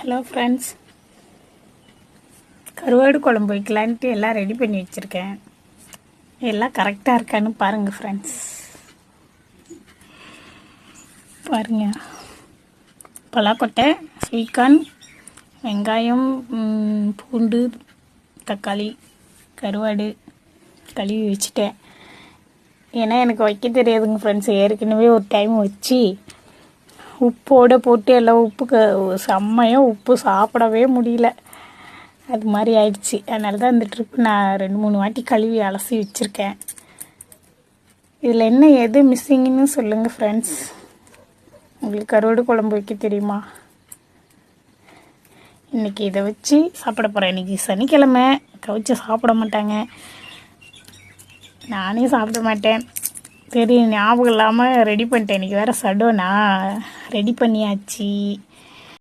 Hello friends, கருவாடு குழம்பு வைக்கலான்ட்டு எல்லாம் ரெடி பண்ணி வச்சுருக்கேன். எல்லாம் கரெக்டாக இருக்கான்னு பாருங்கள் ஃப்ரெண்ட்ஸ். பாருங்கள், பலாக்கொட்டை, ஸ்வீட்கார்ன், வெங்காயம், பூண்டு, தக்காளி, கருவாடு கழுவி வச்சுட்டேன். ஏன்னா எனக்கு வைக்க தெரியாதுங்க ஃப்ரெண்ட்ஸ். ஏற்கனவே ஒரு டைம் வச்சு உப்போடு போட்டு எல்லாம் செம்மையாக உப்பு சாப்பிடவே முடியல. அது மாதிரி ஆயிடுச்சு. அதனால தான் இந்த ட்ரிப் நான் 2-3 வாட்டி கழுவி அலசி வச்சுருக்கேன். இதில் என்ன எது மிஸ்ஸிங்னு சொல்லுங்கள் ஃப்ரெண்ட்ஸ். உங்களுக்கு கருவாடு குழம்பு வைக்க தெரியுமா? இன்றைக்கி இதை வச்சு சாப்பிட போகிறேன். இன்றைக்கி சனிக்கிழமை, கவிச்சு சாப்பிட மாட்டாங்க, நானே சாப்பிட மாட்டேன். சரி, ஞாபகம் இல்லாமல் ரெடி பண்ணிட்டேன். இன்றைக்கி வேறு சடோனா ரெடி பண்ணியாச்சு.